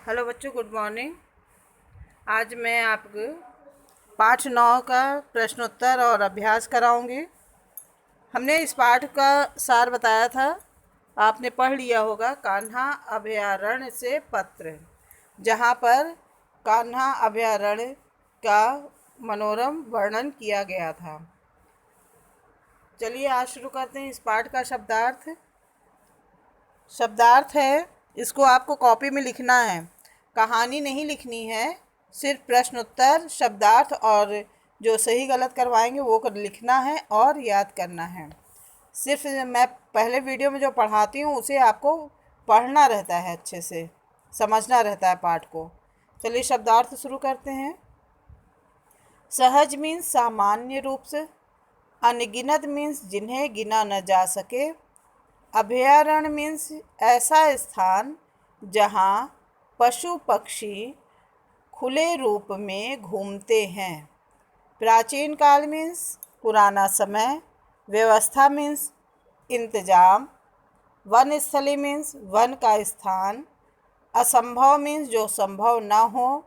Hello बच्चों, good morning. आज मैं आपको पाठ 9 का प्रश्नोत्तर और अभ्यास कराऊंगी। हमने इस पाठ का सार बताया था, आपने पढ़ लिया होगा। कान्हा अभयारण्य से पत्र, जहाँ पर कान्हा अभयारण्य का मनोरम वर्णन किया गया था। चलिए आज शुरू करते हैं इस पाठ का शब्दार्थ है, इसको आपको कॉपी में लिखना है। कहानी नहीं लिखनी है, सिर्फ प्रश्न उत्तर, शब्दार्थ और जो सही गलत करवाएंगे वो लिखना है और याद करना है। सिर्फ मैं पहले वीडियो में जो पढ़ाती हूँ उसे आपको पढ़ना रहता है, अच्छे से समझना रहता है पाठ को। चलिए शब्दार्थ शुरू करते हैं। सहज मीन्स सामान्य रूप से, अनगिनत मीन्स जिन्हें गिना न जा सके, अभयारण्य मीन्स ऐसा स्थान जहाँ पशु पक्षी खुले रूप में घूमते हैं। प्राचीन काल मीन्स पुराना समय, व्यवस्था मीन्स इंतजाम, वन स्थली मीन्स वन का स्थान, असंभव मीन्स जो संभव न हो,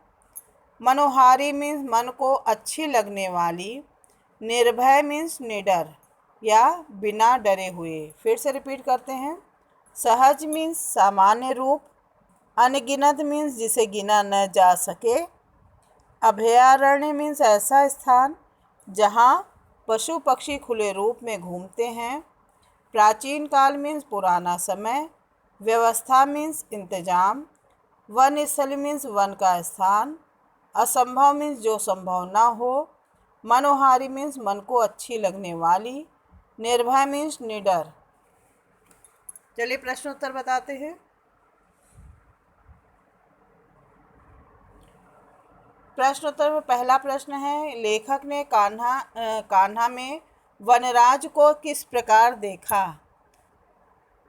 मनोहारी मीन्स मन को अच्छी लगने वाली, निर्भय मीन्स निडर या बिना डरे हुए। फिर से रिपीट करते हैं। सहज मीन्स सामान्य रूप, अनगिनत मीन्स जिसे गिना न जा सके, अभयारण्य मीन्स ऐसा स्थान जहाँ पशु पक्षी खुले रूप में घूमते हैं, प्राचीन काल मीन्स पुराना समय, व्यवस्था मीन्स इंतजाम, वन स्थल मीन्स वन का स्थान, असंभव मीन्स जो संभव ना हो, मनोहारी मीन्स मन को अच्छी लगने वाली, निर्भय मीन्स निडर। चलिए प्रश्नोत्तर बताते हैं। प्रश्नोत्तर में पहला प्रश्न है, लेखक ने कान्हा में वनराज को किस प्रकार देखा?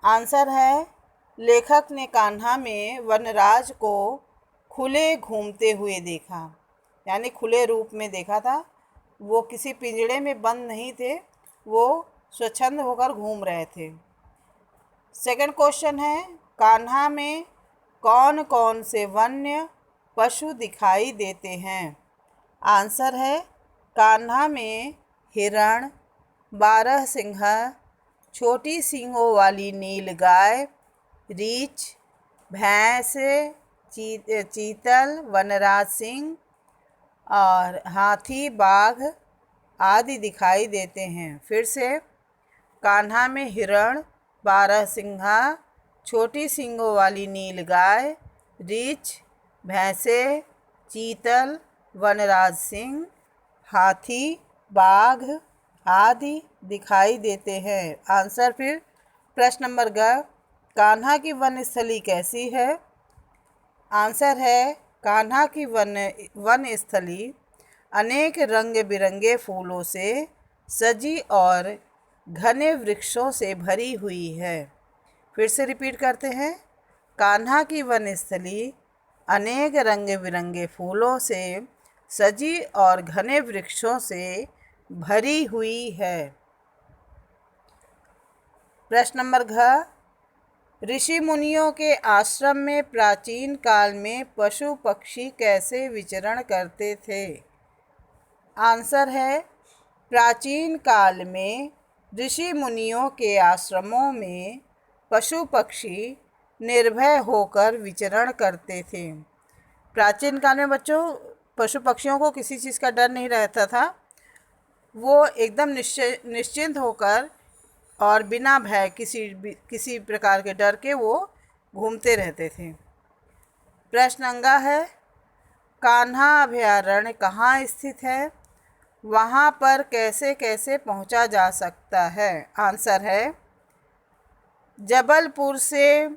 आंसर है, लेखक ने कान्हा में वनराज को खुले घूमते हुए देखा, यानी खुले रूप में देखा था। वो किसी पिंजड़े में बंद नहीं थे, वो स्वच्छंद होकर घूम रहे थे। सेकंड क्वेश्चन है, कान्हा में कौन कौन से वन्य पशु दिखाई देते हैं? आंसर है, कान्हा में हिरण, बारहसिंहा, छोटी सींगों वाली नीलगाय, रीछ, भैंस, चीतल, वनराज सिंह और हाथी, बाघ आदि दिखाई देते हैं। फिर से, कान्हा में हिरण, बारहसिंहा, छोटी सींगों वाली नीलगाय, रीछ, भैंसे, चीतल, वनराज सिंह, हाथी, बाघ आदि दिखाई देते हैं। आंसर फिर प्रश्न नंबर ग, कान्हा की वन स्थली कैसी है? आंसर है, कान्हा की वन स्थली अनेक रंग बिरंगे फूलों से सजी और घने वृक्षों से भरी हुई है। फिर से रिपीट करते हैं। कान्हा की वन स्थली अनेक रंग बिरंगे फूलों से सजी और घने वृक्षों से भरी हुई है। प्रश्न नंबर घ, ऋषि मुनियों के आश्रम में प्राचीन काल में पशु पक्षी कैसे विचरण करते थे? आंसर है, प्राचीन काल में ऋषि मुनियों के आश्रमों में पशु पक्षी निर्भय होकर विचरण करते थे। प्राचीन काल में बच्चों पशु पक्षियों को किसी चीज़ का डर नहीं रहता था, वो एकदम निश्चिंत होकर और बिना भय किसी प्रकार के डर के वो घूमते रहते थे। प्रश्न अंगा है, कान्हा अभयारण्य कहाँ स्थित है? वहाँ पर कैसे कैसे पहुँचा जा सकता है? आंसर है, जबलपुर से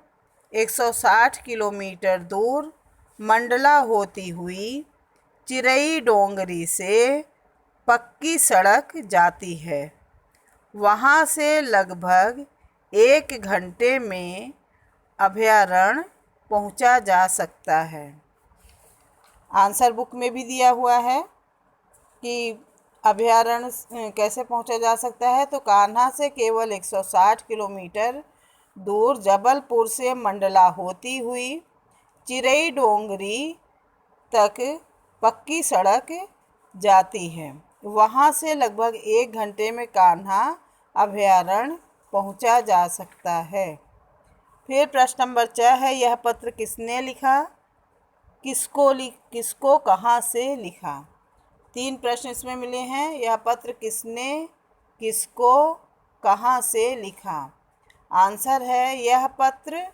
160 किलोमीटर दूर मंडला होती हुई चिरई डोंगरी से पक्की सड़क जाती है। वहाँ से लगभग 1 घंटे में अभयारण्य पहुँचा जा सकता है। आंसर बुक में भी दिया हुआ है कि अभयारण्य कैसे पहुँचा जा सकता है। तो कान्हा से केवल 160 किलोमीटर दूर जबलपुर से मंडला होती हुई चिरई डोंगरी तक पक्की सड़क जाती है। वहाँ से लगभग 1 घंटे में कान्हा अभयारण्य पहुँचा जा सकता है। फिर प्रश्न नंबर 4 है, यह पत्र किसने लिखा? किसको कहाँ से लिखा? 3 प्रश्न इसमें मिले हैं। यह पत्र किसने किसको कहाँ से लिखा? आंसर है, यह पत्र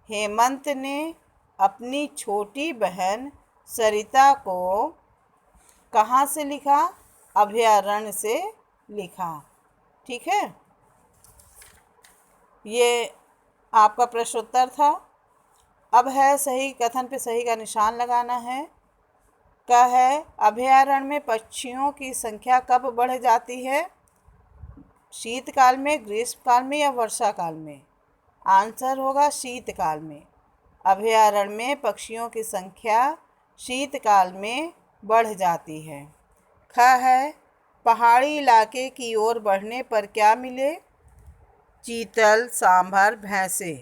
हेमंत ने अपनी छोटी बहन सरिता को कहाँ से लिखा? अभयारण्य से लिखा। ठीक है, ये आपका प्रश्न उत्तर था। अब है सही कथन पे सही का निशान लगाना है। क्या है? अभयारण्य में पक्षियों की संख्या कब बढ़ जाती है? शीतकाल में, ग्रीष्मकाल में या वर्षा काल में? आंसर होगा शीतकाल में। अभयारण्य में पक्षियों की संख्या शीतकाल में बढ़ जाती है। ख है, पहाड़ी इलाके की ओर बढ़ने पर क्या मिले? चीतल, सांभर, भैंसे।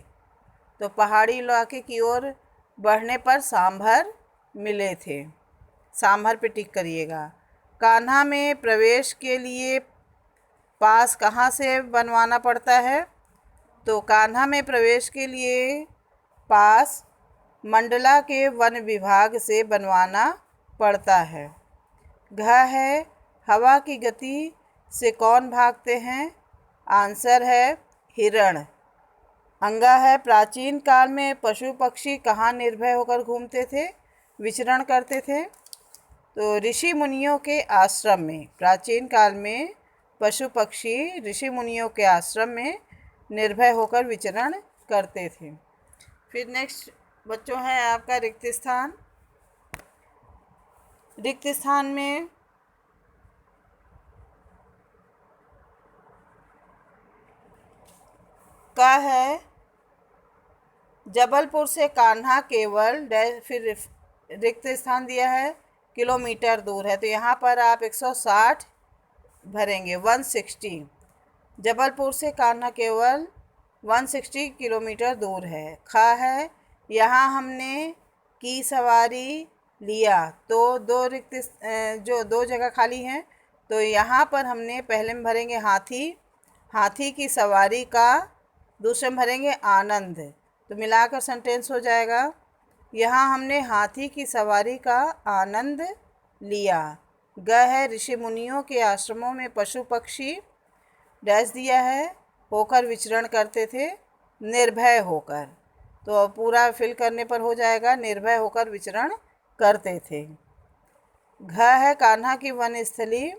तो पहाड़ी इलाके की ओर बढ़ने पर सांभर मिले थे। सांभर पे टिक करिएगा। कान्हा में प्रवेश के लिए पास कहाँ से बनवाना पड़ता है? तो कान्हा में प्रवेश के लिए पास मंडला के वन विभाग से बनवाना पड़ता है। घ है, हवा की गति से कौन भागते हैं? आंसर है हिरण। अंगा है, प्राचीन काल में पशु पक्षी कहाँ निर्भय होकर घूमते थे, विचरण करते थे? तो ऋषि मुनियों के आश्रम में। प्राचीन काल में पशु पक्षी ऋषि मुनियों के आश्रम में निर्भय होकर विचरण करते थे। फिर नेक्स्ट बच्चों है आपका रिक्त स्थान। रिक्त स्थान में का है, जबलपुर से कान्हा केवल फिर रिक्त स्थान दिया है किलोमीटर दूर है, तो यहाँ पर आप 160 भरेंगे, 160। जबलपुर से कान्हा केवल 160 किलोमीटर दूर है। खा है, यहाँ हमने की सवारी लिया, तो जो 2 जगह खाली हैं, तो यहाँ पर हमने पहले में भरेंगे हाथी की सवारी का, दूसरे में भरेंगे आनंद, तो मिलाकर सेंटेंस हो जाएगा, यहाँ हमने हाथी की सवारी का आनंद लिया। ग है, ऋषि मुनियों के आश्रमों में पशु पक्षी डैश दिया है होकर विचरण करते थे, निर्भय होकर, तो पूरा फिल करने पर हो जाएगा निर्भय होकर विचरण करते थे। घ है, कान्हा की वनस्थली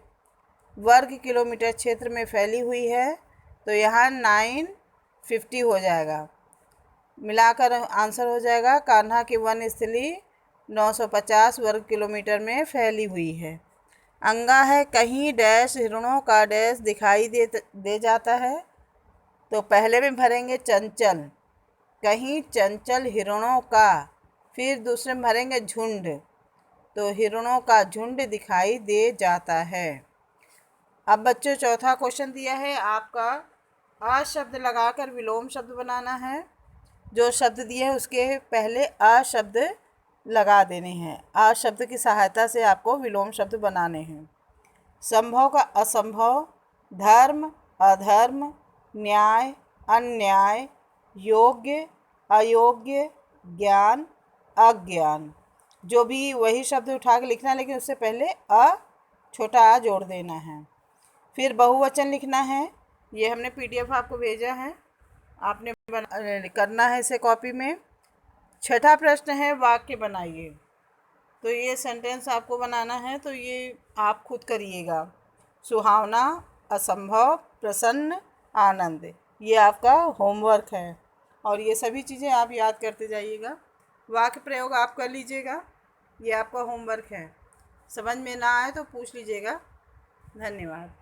वर्ग किलोमीटर क्षेत्र में फैली हुई है, तो यहाँ 950 हो जाएगा, मिलाकर आंसर हो जाएगा कान्हा की वनस्थली 950 वर्ग किलोमीटर में फैली हुई है। अंगा है, कहीं डैश हिरणों का डैश दिखाई दे जाता है, तो पहले में भरेंगे चंचल, कहीं चंचल हिरणों का, फिर दूसरे में भरेंगे झुंड, तो हिरणों का झुंड दिखाई दे जाता है। अब बच्चों चौथा क्वेश्चन दिया है आपका, आ शब्द लगाकर विलोम शब्द बनाना है। जो शब्द दिए हैं उसके पहले आ शब्द लगा देने हैं। आ शब्द की सहायता से आपको विलोम शब्द बनाने हैं। संभव का असंभव, धर्म अधर्म, न्याय अन्याय, योग्य अयोग्य, ज्ञान अज्ञान, जो भी वही शब्द उठा के लिखना है, लेकिन उससे पहले छोटा आ जोड़ देना है। फिर बहुवचन लिखना है, ये हमने PDF आपको भेजा है, आपने करना है इसे कॉपी में। छठा प्रश्न है, वाक्य बनाइए, तो ये सेंटेंस आपको बनाना है, तो ये आप खुद करिएगा। सुहावना, असंभव, प्रसन्न, आनंद, ये आपका होमवर्क है, और ये सभी चीज़ें आप याद करते जाइएगा। वाक्य प्रयोग आप कर लीजिएगा, ये आपका होमवर्क है। समझ में ना आए तो पूछ लीजिएगा। धन्यवाद।